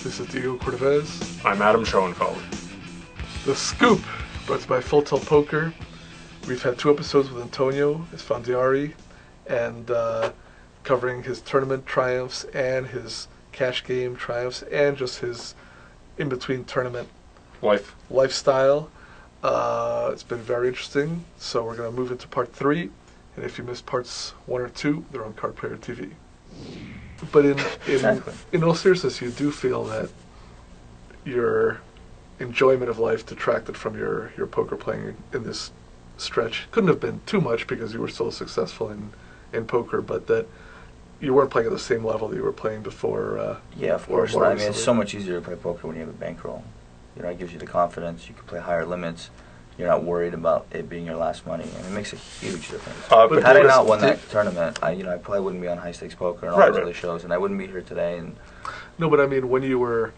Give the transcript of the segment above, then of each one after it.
This is Diego Cordovez. I'm Adam Schoenfeld. The Scoop, brought to you by Full Tilt Poker. We've had 2 episodes with Antonio Esfandiari, and covering his tournament triumphs and his cash game triumphs and just his in-between tournament lifestyle. It's been very interesting, so we're going to move into part 3, and if you missed parts 1 or 2, they're on Card Player TV. But in all seriousness, you do feel that your enjoyment of life detracted from your poker playing in this stretch. Couldn't have been too much because you were so successful in poker, but that you weren't playing at the same level that you were playing before. Yeah, of course. I mean, it's so much easier to play poker when you have a bankroll. You know, it gives you the confidence. You can play higher limits. You're not worried about it being your last money, and it makes a huge difference. But had I not won that tournament, I probably wouldn't be on High Stakes Poker and all those other shows, and I wouldn't be here today. And no, but I mean, when you were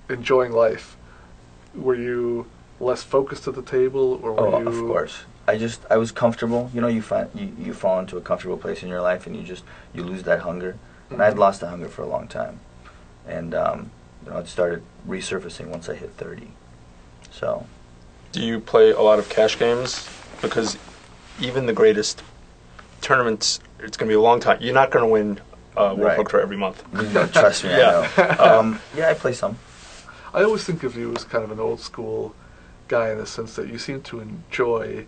enjoying life, were you less focused at the table, or were you? Of course. I was comfortable. You know, you fall into a comfortable place in your life, and you lose that hunger. And I'd lost the hunger for a long time, and it started resurfacing once I hit 30. So. Do you play a lot of cash games? Because even the greatest tournaments, it's going to be a long time. You're not going to win World Poker every month. No, trust me, yeah. I know. I play some. I always think of you as kind of an old school guy in the sense that you seem to enjoy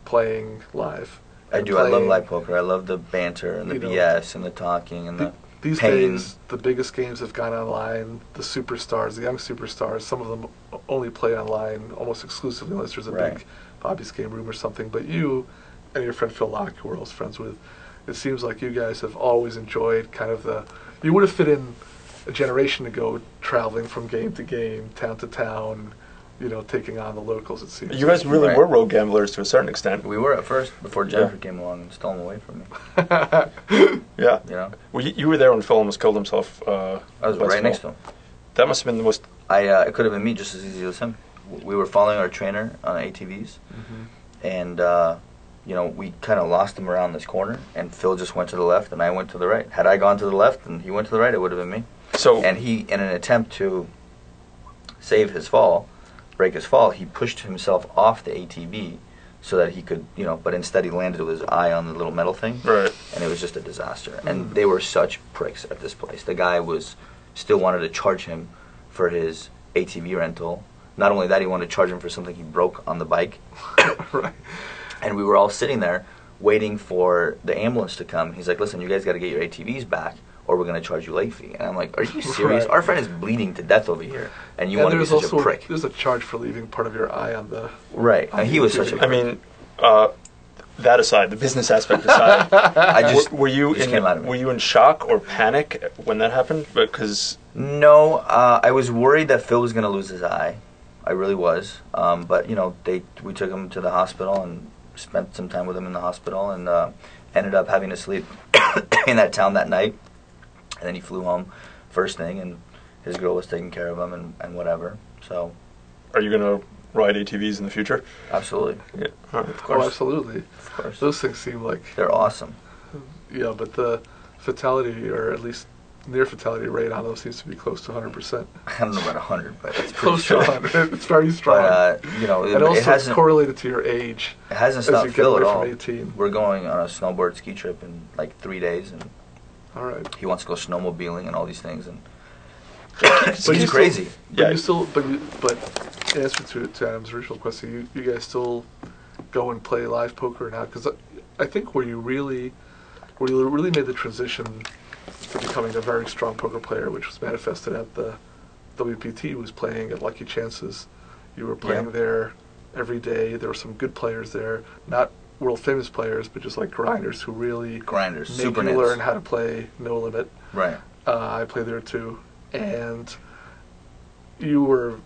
playing live. I do. I love live poker. I love the banter and the BS and the talking and these days, the biggest games have gone online. The superstars, the young superstars, some of them only play online almost exclusively unless there's a big Bobby's Game Room or something. But you and your friend Phil Laak, who we're also friends with, it seems like you guys have always enjoyed kind of you would have fit in a generation ago, traveling from game to game, town to town, taking on the locals, it seems. You guys really were rogue gamblers to a certain extent. We were at first, before Jennifer came along and stole them away from me. Yeah. You know? Well, you were there when Phil almost killed himself. I was right next to him. That must have been the most... It could have been me just as easy as him. We were following our trainer on ATVs, and we kind of lost him around this corner, and Phil just went to the left, and I went to the right. Had I gone to the left and he went to the right, it would have been me. And he, in an attempt to save his fall, break his fall, he pushed himself off the ATV so that he could, but instead he landed with his eye on the little metal thing. Right. And it was just a disaster. And they were such pricks at this place. The guy still wanted to charge him for his ATV rental. Not only that, he wanted to charge him for something he broke on the bike. Right. And we were all sitting there waiting for the ambulance to come. He's like, listen, you guys got to get your ATVs back, or we're going to charge you late fee. And I'm like, are you serious? Our friend is bleeding to death over here, and you want to be such a prick. There's a charge for leaving part of your eye on the... Right, and he was such a prick. I mean, that aside, the business aspect aside, were you in shock or panic when that happened? Because no, I was worried that Phil was going to lose his eye. I really was. But we took him to the hospital and spent some time with him in the hospital, and ended up having to sleep in that town that night. And then he flew home first thing, and his girl was taking care of him and whatever. So, are you going to ride ATVs in the future? Absolutely. Yeah, of course. Oh, absolutely. Of course. Those things seem like... They're awesome. Yeah, but the fatality, or at least near fatality rate on those seems to be close to 100%. I don't know about 100, but it's close to 100. It's very strong. But, and also it's correlated to your age. It hasn't stopped Phil at all. From 18. We're going on a snowboard ski trip in like 3 days, and all right. He wants to go snowmobiling and all these things, and it's crazy. But in answer to Adam's original question, you guys still go and play live poker now? Because I think where you really made the transition to becoming a very strong poker player, which was manifested at the WPT, was playing at Lucky Chances. You were playing there every day. There were some good players there, not world famous players, but just like grinders who really made super you learn how to play no limit. Right. I played there too, and you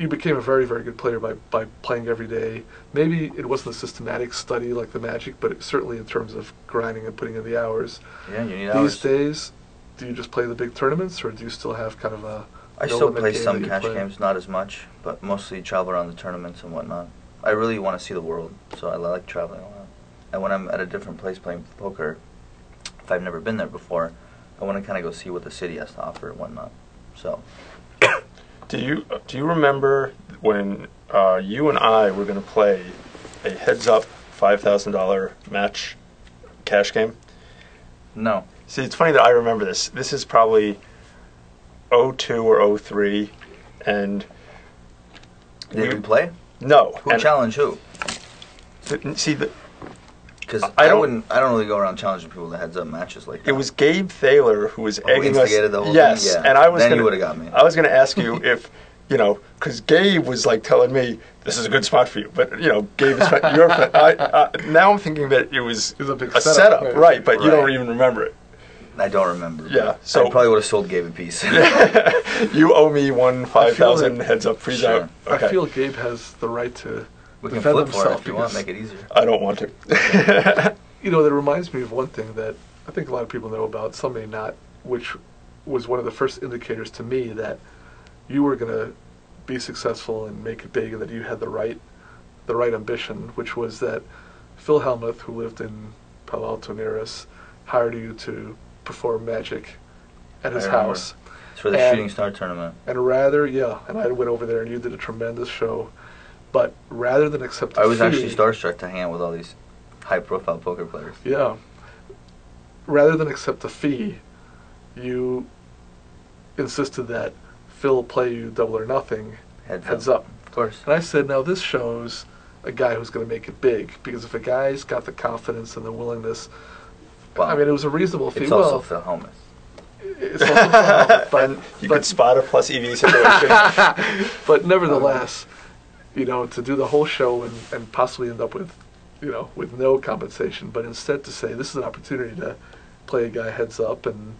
became a very, very good player by playing every day. Maybe it wasn't a systematic study like the Magic, but certainly in terms of grinding and putting in the hours. Yeah, you need hours. These days, do you just play the big tournaments, or do you still have kind of a I still play some cash games, not as much, but mostly travel around the tournaments and whatnot. I really want to see the world, so I like traveling a lot. And when I'm at a different place playing poker, if I've never been there before, I want to kind of go see what the city has to offer and whatnot. So, Do you remember when you and I were going to play a heads-up $5,000 match cash game? no. See, it's funny that I remember this. This is probably '02 or '03, and Did we play? no. Who and challenged who? See, Because I I don't- don't really go around challenging people to heads up matches like that. it was Gabe Thaler who was egging us. Instigated the whole Yes, thing? Yeah. and I was Then gonna, you would've got me. I was going to ask you if, because Gabe was like telling me this is a good spot for you, but Gabe is your friend. Now I'm thinking that it was It was a big a setup, setup, right? right? But you don't Right. even remember it. I don't remember. Yeah, but so- I probably would have sold Gabe a piece. You owe me one 5,000 that- heads up freeze Sure. out. Okay. I feel Gabe has the right to We can defend flip for it himself if you want, because, make it easier. I don't want to. that reminds me of one thing that I think a lot of people know about, some may not, which was one of the first indicators to me that you were going to be successful and make it big, and that you had the right ambition, which was that Phil Hellmuth, who lived in Palo Alto near us, hired you to perform magic at his I remember. house. It's for the And- Shooting Star tournament. And and I went over there and you did a tremendous show, but rather than accept the I was fee, actually starstruck to hang out with all these high-profile poker players. Yeah. Rather than accept the fee, you insisted that Phil play you double or nothing, heads up. Of course. And I said, now this shows a guy who's going to make it big, because if a guy's got the confidence and the willingness, Well, I mean, it was a reasonable fee. it's also Well, Phil Hellmuth. it's also Phil Hellmuth, but, And you could spot a plus EV situation. but nevertheless, to do the whole show and possibly end up with no compensation, but instead to say this is an opportunity to play a guy heads up and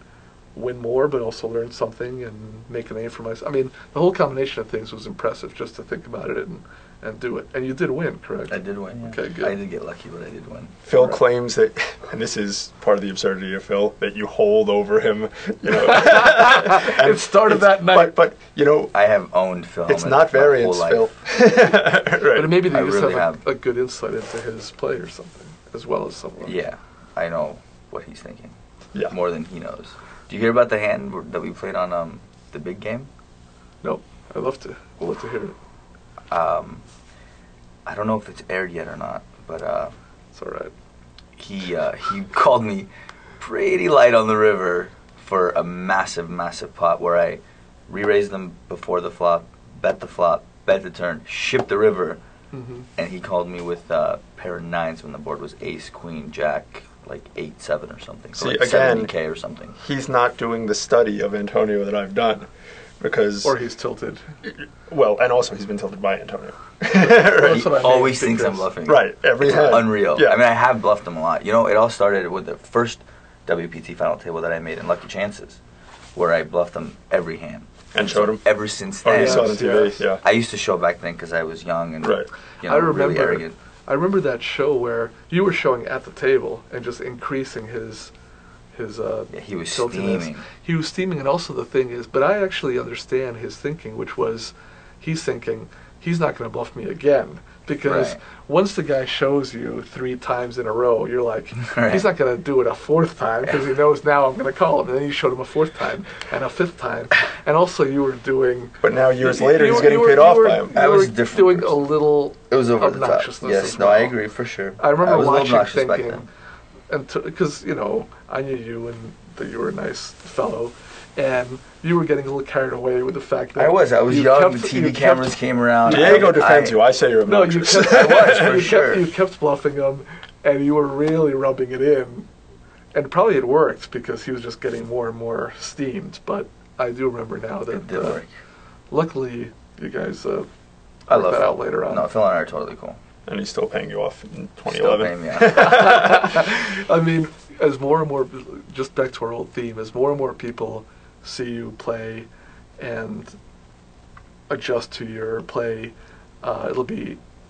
win more, but also learn something and make a name for myself. I mean, the whole combination of things was impressive, just to think about it and do it. And you did win, correct? I did win. Yeah. Okay, good. I did get lucky, but I did win. Phil Right. claims that, and this is part of the absurdity of Phil, that you hold over him. It started that night. But I have owned Phil Hellmuth it's not my variance, whole life. Phil. But maybe I you just really have a good insight into his play or something, as well as someone. Yeah, I know what he's thinking. Yeah. More than he knows. Do you hear about the hand that we played on the big game? No, I'd love to. We'll love to hear it. I don't know if it's aired yet or not, but It's all right. he called me pretty light on the river for a massive pot where I re-raised them before the flop, bet the turn, shipped the river, Mm-hmm. and he called me with a pair of nines when the board was ace, queen, jack, like 8-7 or something. So See, like again, 70K or something. He's not doing the study of Antonio that I've done. Because, Or he's tilted. well, and also he's been tilted by Antonio. Well, Right. that's He what I mean, always thinks I'm because- bluffing. Right, every It's hand. unreal. Yeah. I mean, I have bluffed him a lot. It all started with the first WPT final table that I made in Lucky Chances, where I bluffed him every hand. And showed him? Ever since Oh, then. you saw it on TV, Yes. yeah. I used to show back then because I was young and Right. I remember. really arrogant. I remember that show where you were showing at the table and just increasing his Yeah, he was tiltiness. steaming. He was steaming, and also the thing is, but I actually understand his thinking, which was, he's thinking he's not going to bluff me again, because Right. once the guy shows you 3 times in a row, you're like, Right. he's not going to do it a 4th time because he knows now I'm going to call him. And then you showed him a 4th time and a 5th time, and also you were doing. But now years you- later, you he's were- getting you were- paid you off were- by him. You I were was a different doing person. a little. It was over the top. Obnoxiousness Yes, as no, I well. agree for sure. I remember was a little watching, obnoxious back thinking, then. because I knew you and that you were a nice fellow, and you were getting a little carried away with the fact that I was you young. kept- The you TV kept- cameras came around. Diego defends you. I say you're No, you obnoxious. kept, I was, for you sure. Kept, you kept bluffing him, and you were really rubbing it in, and probably it worked because he was just getting more and more steamed. But I do remember now that It did work. luckily you guys I worked love that it. out later on. No, Phil and I are totally cool. And he's still paying you off in Still 2011. paying me out. I mean, as more and more, just back to our old theme, as more and more people see you play and adjust to your play,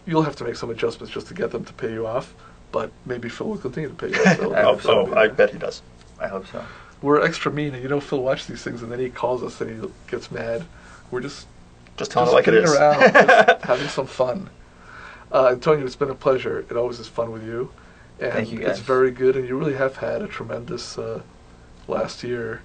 you'll have to make some adjustments just to get them to pay you off, but maybe Phil will continue to pay you off. I hope so. I bet he does. I hope so. We're extra mean, and Phil watches these things, and then he calls us and he gets mad. We're just Just telling it like it kidding is. around, just having some fun. Antonio, it's been a pleasure. It always is fun with you. And Thank you, guys. It's very good, and you really have had a tremendous last year.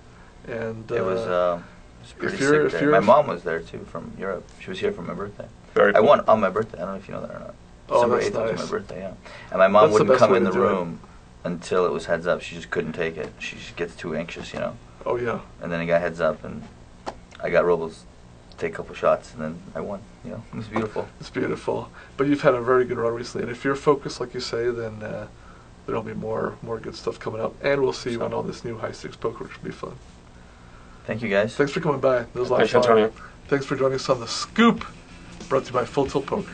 And It was It's pretty If you're- sick if there. you're- My mom was there too from Europe. She was here for my birthday. Very I cool. won on my birthday. I don't know if you know that or not. Oh, December that's 8th was nice. my birthday, yeah. And my mom That's the wouldn't best come way in to the do it. room until it was heads up. She just couldn't take it. She just gets too anxious, you know. Oh yeah. And then it got heads up, and I got Robles to take a couple shots, and then I won. You know, it was beautiful. It's beautiful. But you've had a very good run recently, and if you're focused, like you say, then there'll be more good stuff coming up, and we'll see you on all this new high stakes poker, which will be fun. Thank you, guys. Thanks for coming by. It was a lot of Thanks, fun. Antonio. Thanks for joining us on the Scoop, brought to you by Full Tilt Poker.